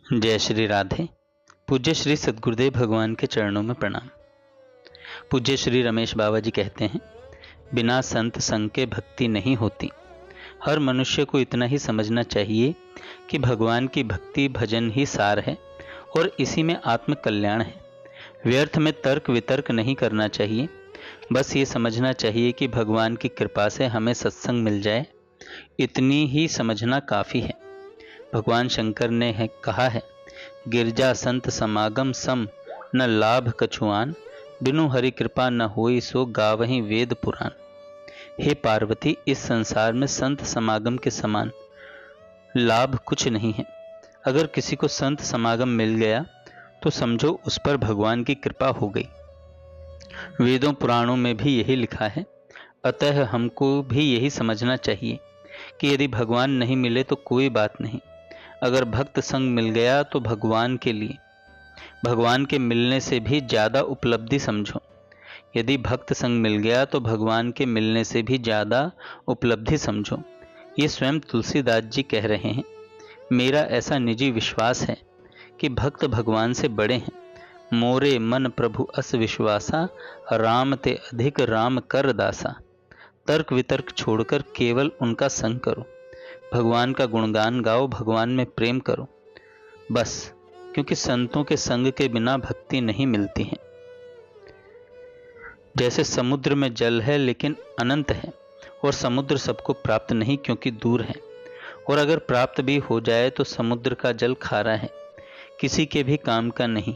जय श्री राधे। पूज्य श्री सद्गुरुदेव भगवान के चरणों में प्रणाम। पूज्य श्री रमेश बाबा जी कहते हैं, बिना संत संग के भक्ति नहीं होती। हर मनुष्य को इतना ही समझना चाहिए कि भगवान की भक्ति भजन ही सार है और इसी में आत्म कल्याण है। व्यर्थ में तर्क वितर्क नहीं करना चाहिए। बस ये समझना चाहिए कि भगवान की कृपा से हमें सत्संग मिल जाए, इतनी ही समझना काफ़ी है। भगवान शंकर ने कहा है, गिरजा संत समागम सम न लाभ कछुआन, बिनु हरि कृपा न होई सो गावहीं वेद पुराण। हे पार्वती, इस संसार में संत समागम के समान लाभ कुछ नहीं है। अगर किसी को संत समागम मिल गया तो समझो उस पर भगवान की कृपा हो गई। वेदों पुराणों में भी यही लिखा है। अतः हमको भी यही समझना चाहिए कि यदि भगवान नहीं मिले तो कोई बात नहीं। अगर भक्त संग मिल गया तो भगवान के मिलने से भी ज़्यादा उपलब्धि समझो। यदि भक्त संग मिल गया तो भगवान के मिलने से भी ज़्यादा उपलब्धि समझो। ये स्वयं तुलसीदास जी कह रहे हैं। मेरा ऐसा निजी विश्वास है कि भक्त भगवान से बड़े हैं। मोरे मन प्रभु अस विश्वासा, राम ते अधिक राम कर दासा। तर्क वितर्क छोड़कर केवल उनका संग करो। भगवान का गुणगान गाओ, भगवान में प्रेम करो। बस, क्योंकि संतों के संग के बिना भक्ति नहीं मिलती है। जैसे समुद्र में जल है लेकिन अनंत है, और समुद्र सबको प्राप्त नहीं क्योंकि दूर है। और अगर प्राप्त भी हो जाए तो समुद्र का जल खारा है, किसी के भी काम का नहीं।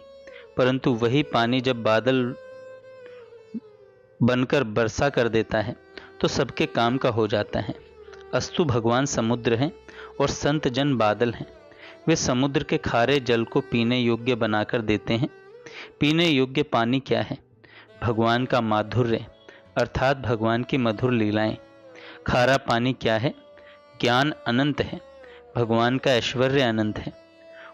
परंतु वही पानी जब बादल बनकर वर्षा कर देता है तो सबके काम का हो जाता है। अस्तु भगवान समुद्र हैं और संत जन बादल हैं। वे समुद्र के खारे जल को पीने योग्य बनाकर देते हैं। पीने योग्य पानी क्या है? भगवान का माधुर्य, अर्थात भगवान की मधुर लीलाएं। खारा पानी क्या है? ज्ञान अनंत है, भगवान का ऐश्वर्य अनंत है।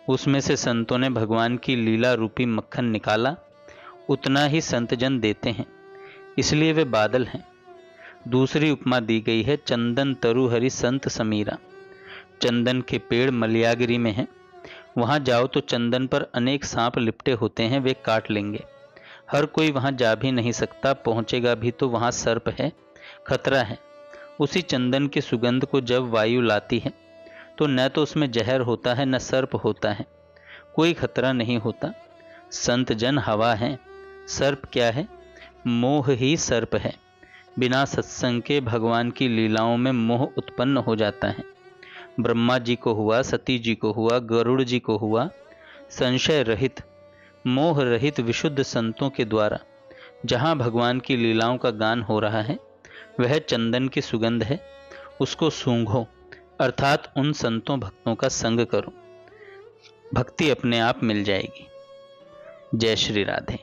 उसमें से संतों ने भगवान की लीला रूपी मक्खन निकाला, उतना ही संत जन देते हैं, इसलिए वे बादल हैं। दूसरी उपमा दी गई है, चंदन तरु हरि संत समीरा। चंदन के पेड़ मलयागिरी में हैं। वहां जाओ तो चंदन पर अनेक सांप लिपटे होते हैं, वे काट लेंगे। हर कोई वहां जा भी नहीं सकता, पहुंचेगा भी तो वहां सर्प है, खतरा है। उसी चंदन की सुगंध को जब वायु लाती है तो न तो उसमें जहर होता है न सर्प होता है, कोई खतरा नहीं होता। संत जन हवा है, सर्प क्या है? मोह ही सर्प है। बिना सत्संग के भगवान की लीलाओं में मोह उत्पन्न हो जाता है। ब्रह्मा जी को हुआ, सती जी को हुआ, गरुड़ जी को हुआ। संशय रहित, मोह रहित विशुद्ध संतों के द्वारा जहाँ भगवान की लीलाओं का गान हो रहा है, वह चंदन की सुगंध है। उसको सूंघो, अर्थात उन संतों भक्तों का संग करो। भक्ति अपने आप मिल जाएगी। जय श्री राधे।